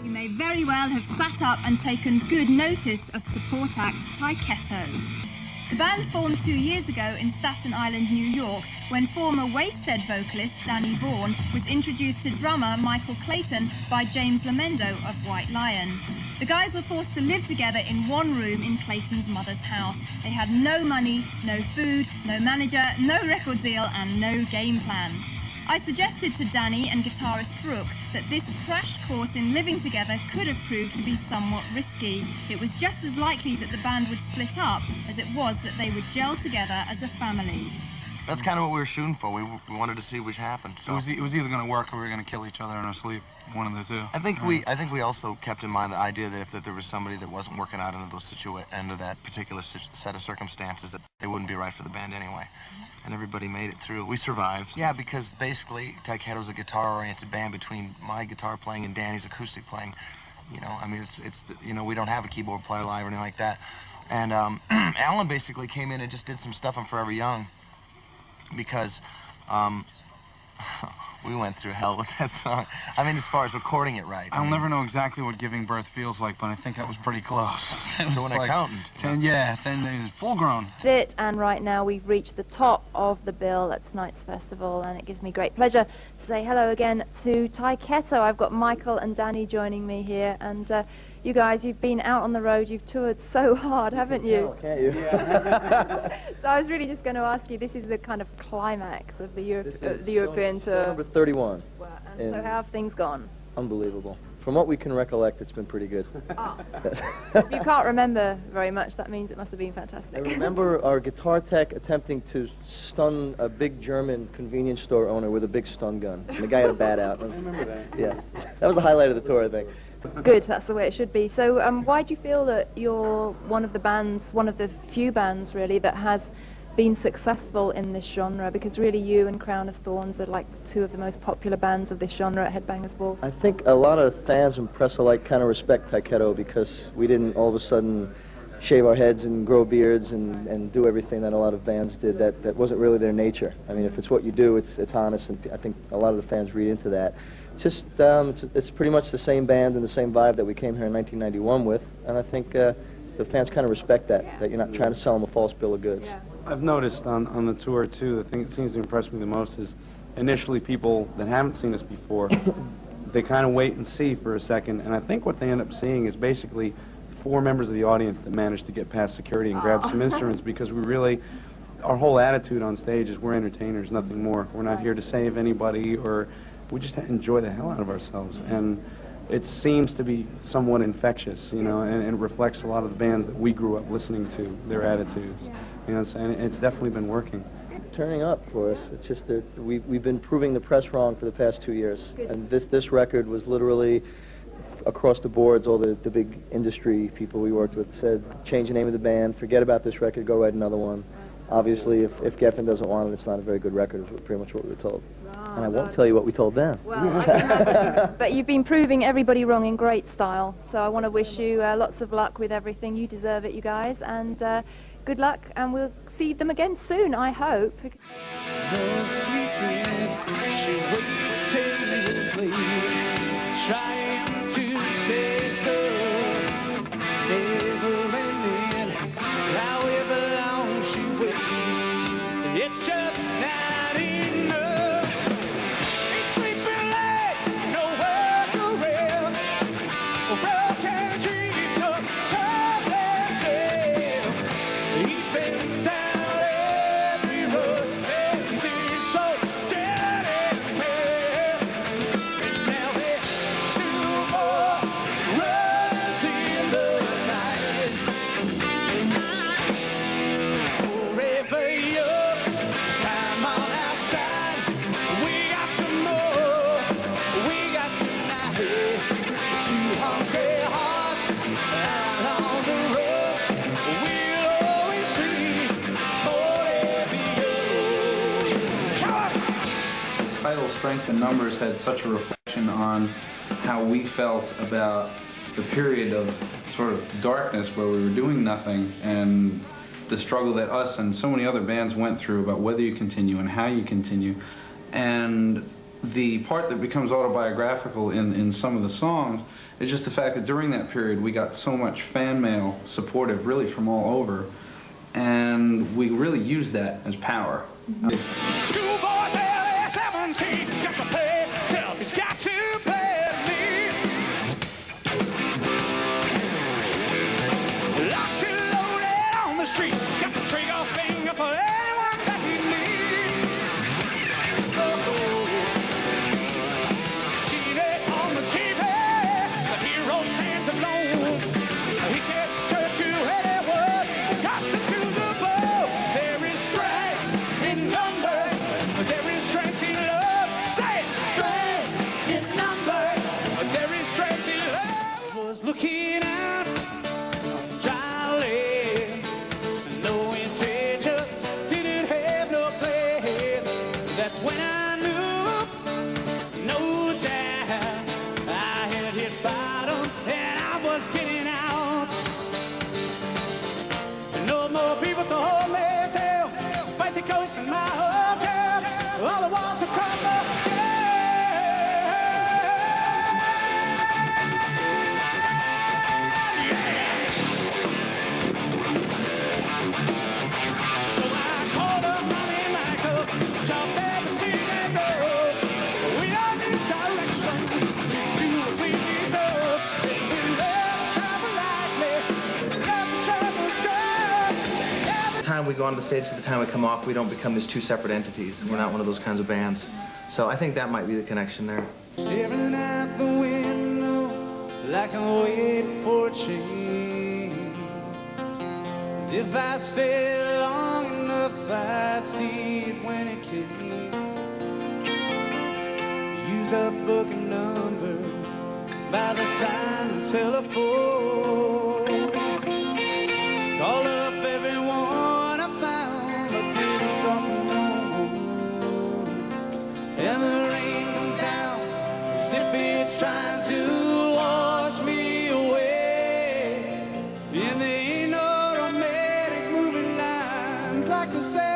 You may very well have sat up and taken good notice of support act Tyketto. The band formed 2 years ago in Staten Island, New York, when former Wasted vocalist Danny Vaughan was introduced to drummer Michael Clayton by James Lamendo of White Lion. The guys were forced to live together in one room in Clayton's mother's house. They had no money, no food, no manager, no record deal, and no game plan. I suggested to Danny and guitarist Brooke that this crash course in living together could have proved to be somewhat risky. It was just as likely that the band would split up as it was that they would gel together as a family. That's kind of what we were shooting for. We wanted to see what happened. So. It was either going to work or we were going to kill each other in our sleep. One of the two. I think we also kept in mind the idea that if there was somebody that wasn't working out under that particular set of circumstances, that they wouldn't be right for the band anyway. And everybody made it through. We survived. Yeah, because basically Tyketto's a guitar-oriented band between my guitar playing and Danny's acoustic playing. You know, I mean, it's you know, we don't have a keyboard player live or anything like that. And Alan basically came in and just did some stuff on Forever Young because we went through hell with that song. I mean, as far as recording it right. I'll never know exactly what giving birth feels like, but I think that was pretty close. It was to an like accountant. 10 days, full grown. And right now we've reached the top of the bill at tonight's festival, and it gives me great pleasure to say hello again to Tyketto. I've got Michael and Danny joining me here, and You guys, you've been out on the road, you've toured so hard, haven't you? Can't you? So I was really just going to ask you, this is the kind of climax of the, European tour. Number 31. Wow. And so how have things gone? Unbelievable. From what we can recollect, it's been pretty good. If you can't remember very much, that means it must have been fantastic. I remember our guitar tech attempting to stun a big German convenience store owner with a big stun gun. And the guy had a bat out. I remember that. Yes. That was the highlight of the tour, I think. Good, that's the way it should be. So why do you feel that you're one of the bands, one of the few bands really, that has been successful in this genre? Because really you and Crown of Thorns are like two of the most popular bands of this genre at Headbangers Ball. I think a lot of fans and press alike kind of respect Tyketto because we didn't all of a sudden shave our heads and grow beards and do everything that a lot of bands did. That wasn't really their nature. I mean, if it's what you do, it's honest, and I think a lot of the fans read into that. Just it's pretty much the same band and the same vibe that we came here in 1991 with, and I think the fans kind of respect that you're not trying to sell them a false bill of goods. Yeah. I've noticed on the tour too, the thing that seems to impress me the most is initially people that haven't seen us before, they kind of wait and see for a second, and I think what they end up seeing is basically 4 members of the audience that managed to get past security and grab some instruments, because we really, our whole attitude on stage is we're entertainers, nothing more. We're not here to save anybody, or we just enjoy the hell out of ourselves, and it seems to be somewhat infectious, you know, and it reflects a lot of the bands that we grew up listening to, their attitudes, you know, and it's definitely been working. Turning up for us. It's just that we've been proving the press wrong for the past 2 years, and this record was literally across the boards. All the big industry people we worked with said, change the name of the band, forget about this record, go write another one. Obviously, if Geffen doesn't want it, it's not a very good record, is pretty much what we were told. And I won't tell you what we told them. Well, but you've been proving everybody wrong in great style, so I want to wish you lots of luck with everything. You deserve it, you guys, and good luck, and we'll see them again soon, I hope. She waits tables late, trying to stay tough, never ending. However long she waits, it's just not enough. Ain't sleeping late, no work around, broken dreams come tumbling down. He's been down every road, everything so dead and dead. And now there's 2 more runs in the night. Forever young, time on our side. We got tomorrow, we got tonight. 2 hungry hearts out on the road. We'll always be forever young. Come on! The title Strength in Numbers had such a reflection on how we felt about the period of sort of darkness where we were doing nothing, and the struggle that us and so many other bands went through about whether you continue and how you continue. And the part that becomes autobiographical in some of the songs is just the fact that during that period we got so much fan mail supportive, really from all over, and we really used that as power. Schoolboy barely 17, got to play tough, he's got to play me. Locked and loaded on the street, got the trigger finger for anyone that he needs. Seen it on the TV, the hero stands alone. He can't turn to anyone, got to do the blow. There is strength in numbers, there is strength in love. Say it! time we go onto the stage to the time we come off, we don't become these two separate entities. We're not one of those kinds of bands. So I think that might be the connection there. Staring at the window like I'm waiting for a change. If I stay long enough, I see it when it came. Used up book and number by the sign and telephone. Called up everyone I found, but didn't talk to no one. And the rain comes down as if it's trying to wash me away. And there ain't no romantic moving lines like they say.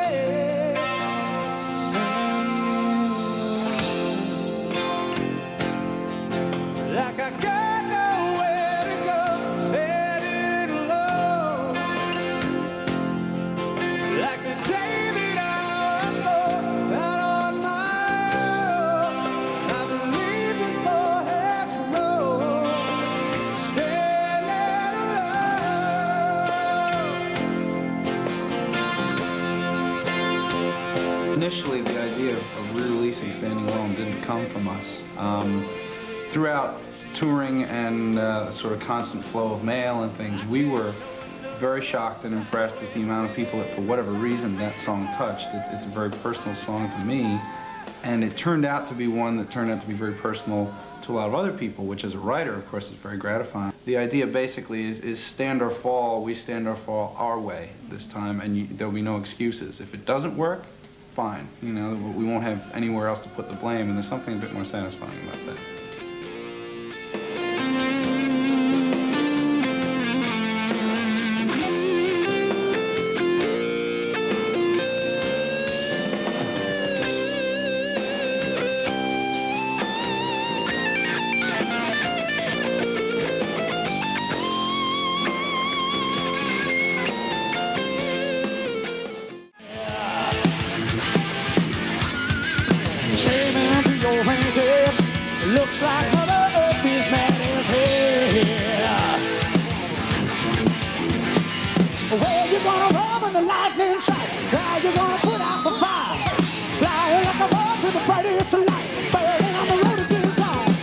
Like I got nowhere to go, headed alone. Like the day that I was born out on my own. I believe this boy has grown, standing alone. Initially, the idea of re-releasing Standing Alone didn't come from us. Throughout touring and sort of constant flow of mail and things, we were very shocked and impressed with the amount of people that, for whatever reason, that song touched. It's a very personal song to me, and it turned out to be one that turned out to be very personal to a lot of other people, which as a writer, of course, is very gratifying. The idea basically is stand or fall. We stand or fall our way this time, and there'll be no excuses. If it doesn't work, fine. You know, we won't have anywhere else to put the blame, and there's something a bit more satisfying about that. Shaving to your fingertips, looks like Mother Earth is mad as hell. Where you gonna run when the lightning strikes? How you gonna put out the fire? Flying like a bird to the brightest of light, burning on the road to desire.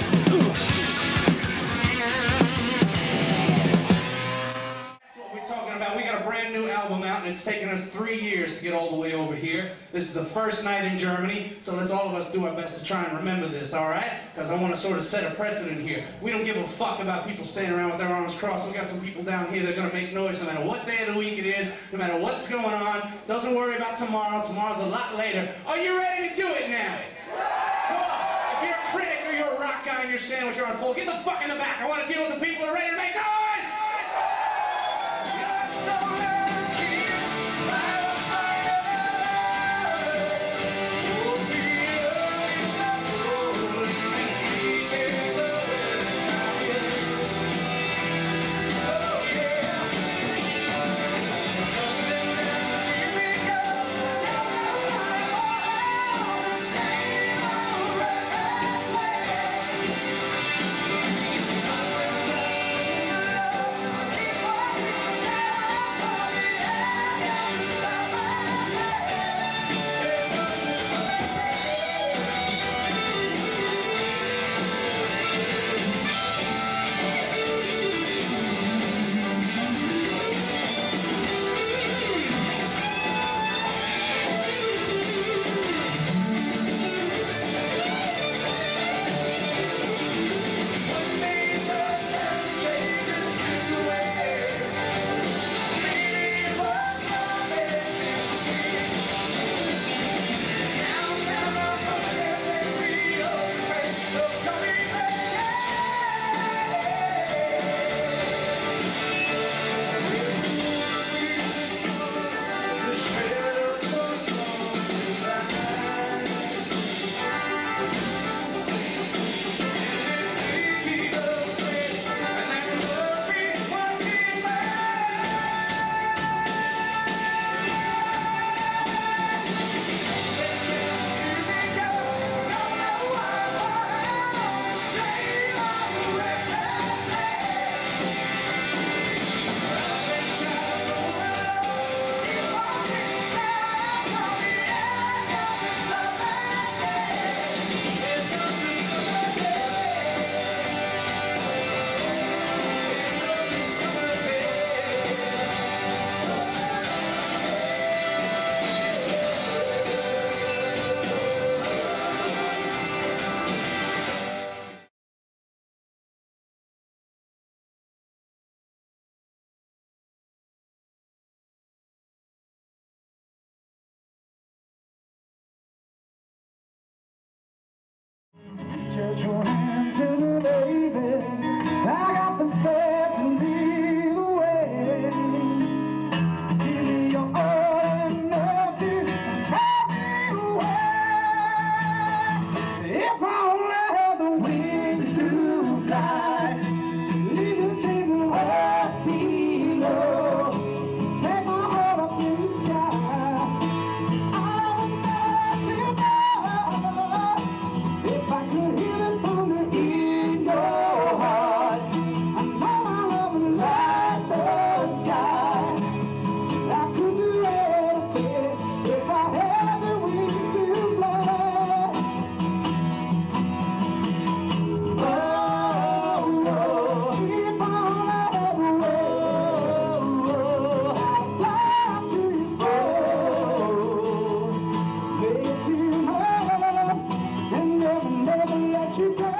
That's what we're talking about. We got a brand new album out, and it's taken us 3 years to get all the way over here. This is the first night in Germany, so let's all of us do our best to try and remember this, all right? Because I want to sort of set a precedent here. We don't give a fuck about people standing around with their arms crossed. We got some people down here that are going to make noise no matter what day of the week it is, no matter what's going on. Doesn't worry about tomorrow. Tomorrow's a lot later. Are you ready to do it now? Come on. If you're a critic or you're a rock guy and you're standing with your arms full, get the fuck in the back. I want to deal with the people who are ready to make noise. put your hand to me, baby. I got the faith to lead the way. Give me your all and nothing. Help me away. If I only had the wings to fly, leave the dream right below. Take my heart up in the sky. I would let you go. If I could hear the thunder in your heart, I know my love would light the sky. I could do anything if I had the wings to fly. Oh, oh, if I only had the wings, I'd fly to your soul. Make you mine and never, never let you go.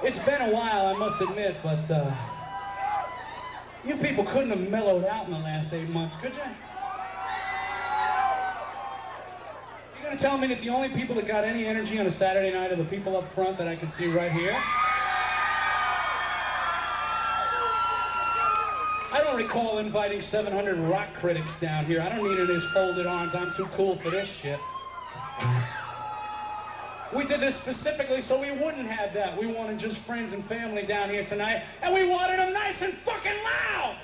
It's been a while, I must admit, but you people couldn't have mellowed out in the last 8 months, could you? You're gonna tell me that the only people that got any energy on a Saturday night are the people up front that I can see right here? I don't recall inviting 700 rock critics down here. I don't need any of this folded arms. I'm too cool for this shit. We did this specifically so we wouldn't have that. We wanted just friends and family down here tonight, and we wanted them nice and fucking loud!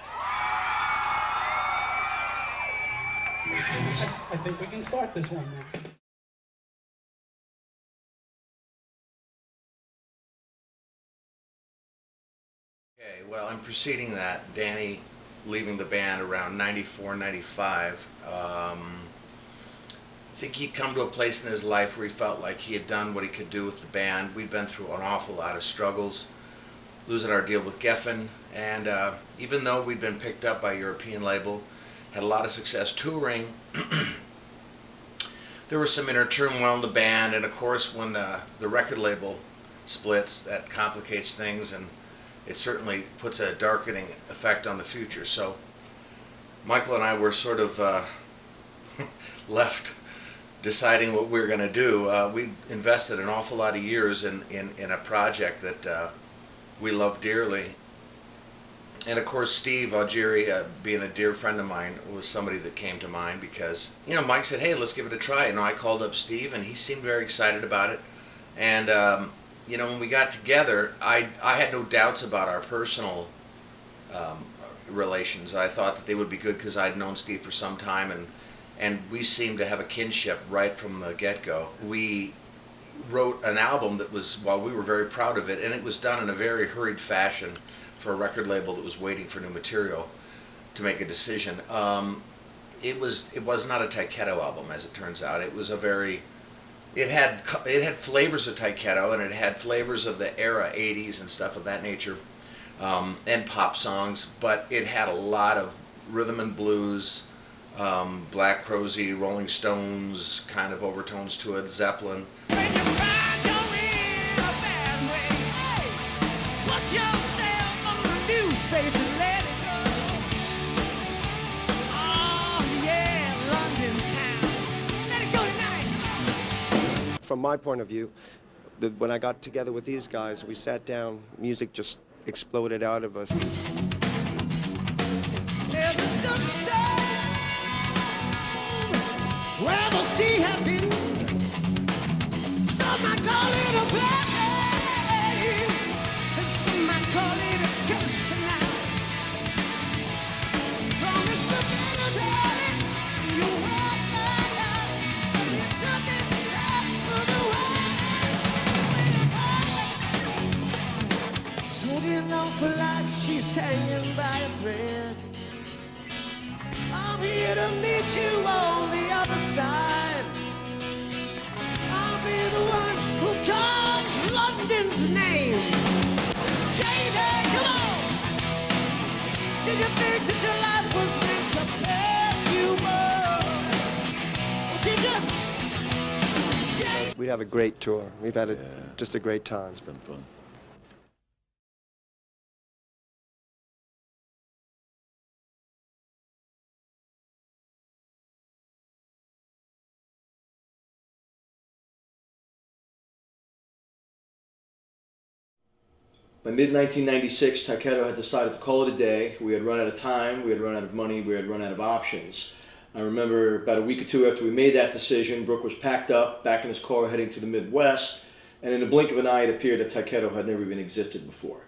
I think we can start this one now. Okay, well, I'm preceding that, Danny leaving the band around 94, 95. I think he'd come to a place in his life where he felt like he had done what he could do with the band. We'd been through an awful lot of struggles, losing our deal with Geffen, and even though we'd been picked up by a European label, had a lot of success touring, there was some inner turmoil in the band, and of course when the record label splits, that complicates things, and it certainly puts a darkening effect on the future. So Michael and I were sort of left deciding what we were going to do. We invested an awful lot of years in a project that we love dearly. And of course Steve Algieri, being a dear friend of mine, was somebody that came to mind because, you know, Mike said, hey, let's give it a try. And I called up Steve and he seemed very excited about it. And you know, when we got together, I had no doubts about our personal relations. I thought that they would be good because I'd known Steve for some time, and we seemed to have a kinship right from the get-go. We wrote an album that was, well, we were very proud of it, and it was done in a very hurried fashion for a record label that was waiting for new material to make a decision. It was not a Tyketto album, as it turns out. It was a very, it had flavors of Tyketto, and it had flavors of the era 80s and stuff of that nature, and pop songs, but it had a lot of rhythm and blues, Black Crowsy, Rolling Stones kind of overtones to it, Zeppelin. From my point of view, when I got together with these guys, we sat down, music just exploded out of us. Where the sea has been, some might call it a blessing, and some might call it a curse tonight. Promise to be the daddy, you were mine, you took it out of the way. So the awful light, she's hanging by a thread. I'm here to meet you on the other side. I'll be the one who calls London's name. Baby, come on. Did you think that your life was meant to pass you by? Or did you? We'd have a great tour. We've had just a great time. It's been fun. By mid-1996, Tyketto had decided to call it a day. We had run out of time, we had run out of money, we had run out of options. I remember about a week or two after we made that decision, Brooke was packed up, back in his car heading to the Midwest, and in the blink of an eye it appeared that Tyketto had never even existed before.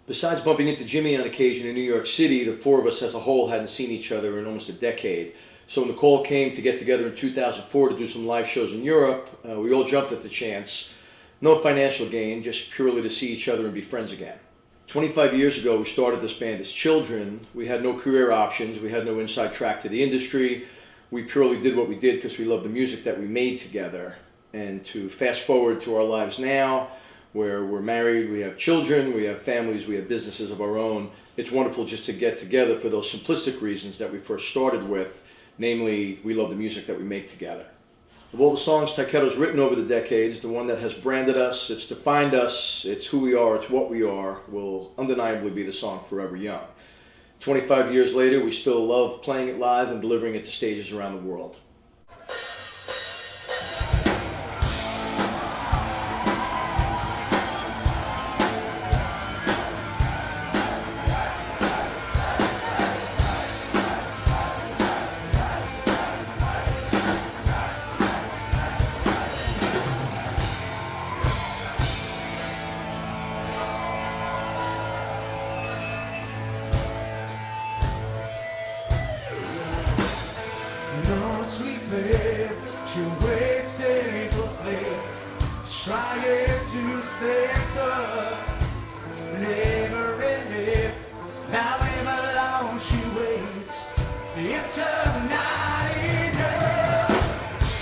Besides bumping into Jimmy on occasion in New York City, the four of us as a whole hadn't seen each other in almost a decade. So when the call came to get together in 2004 to do some live shows in Europe, we all jumped at the chance. No financial gain, just purely to see each other and be friends again. 25 years ago, we started this band as children. We had no career options. We had no inside track to the industry. We purely did what we did because we loved the music that we made together. And to fast forward to our lives now, where we're married, we have children, we have families, we have businesses of our own, it's wonderful just to get together for those simplistic reasons that we first started with, namely, we love the music that we make together. Of all the songs Tyketto's written over the decades, the one that has branded us, it's defined us, it's who we are, it's what we are, will undeniably be the song Forever Young. 25 years later, we still love playing it live and delivering it to stages around the world. No sleep there, she waits sleeplessly, trying to stay tough. Never ended, however long she waits, it's just not enough.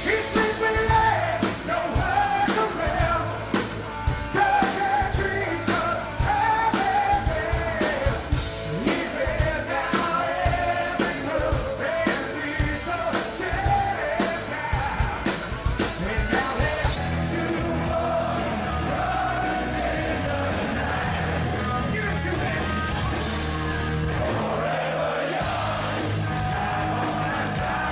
He's sleeping there, no one around. Dark trees cut everything. He's been down every road and he's so dead now. And now there's two more runs in the night. Give it to me. Forever young, time on our side.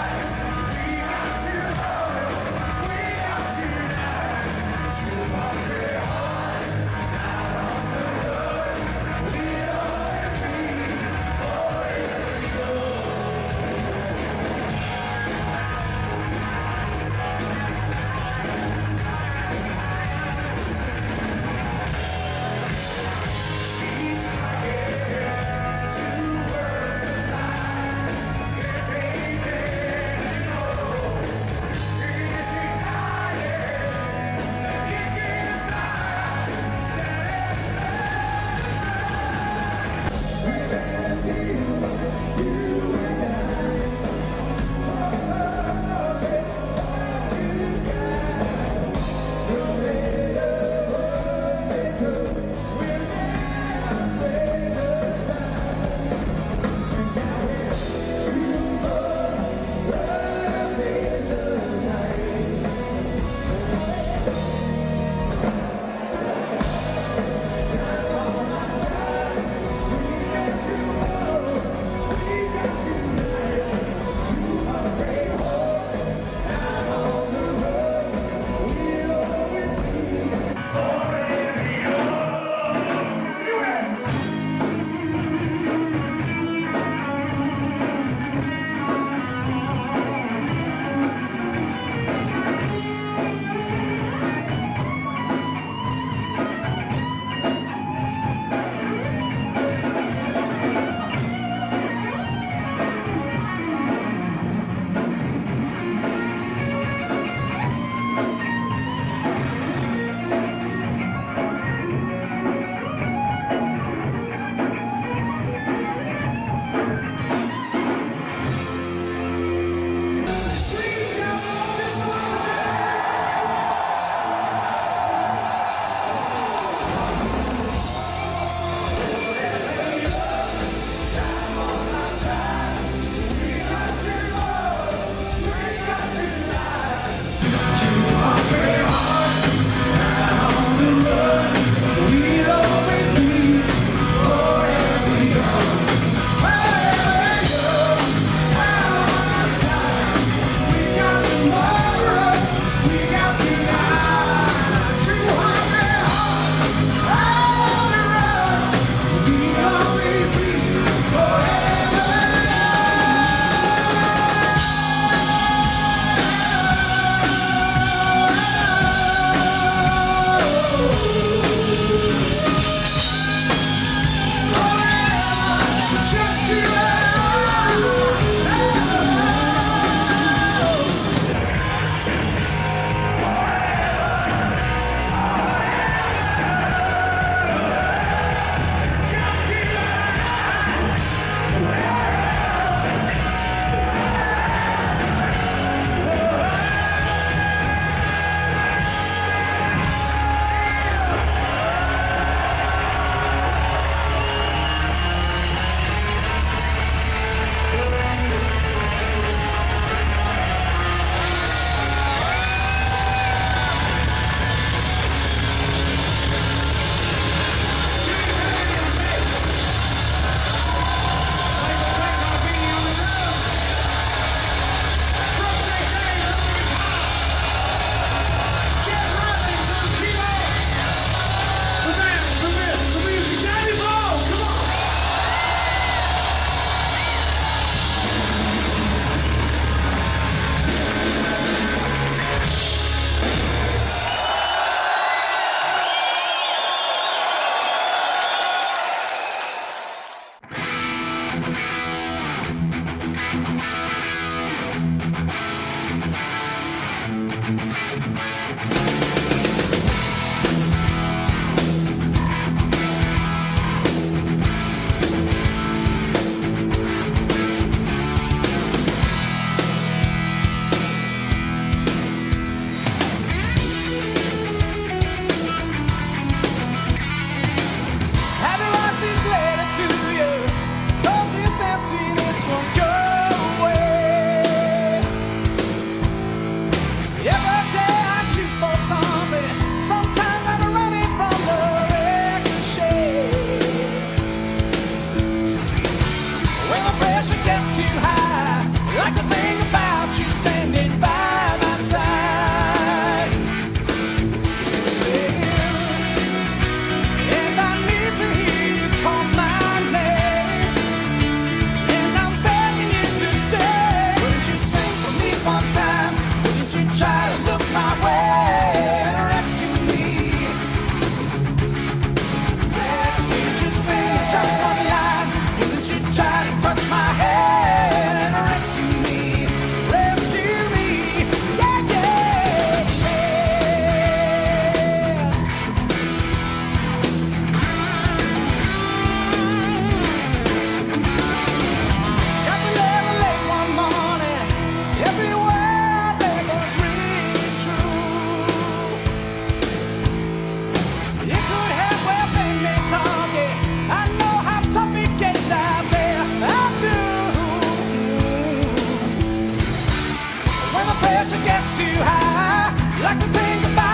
pressure gets too high. Like to think about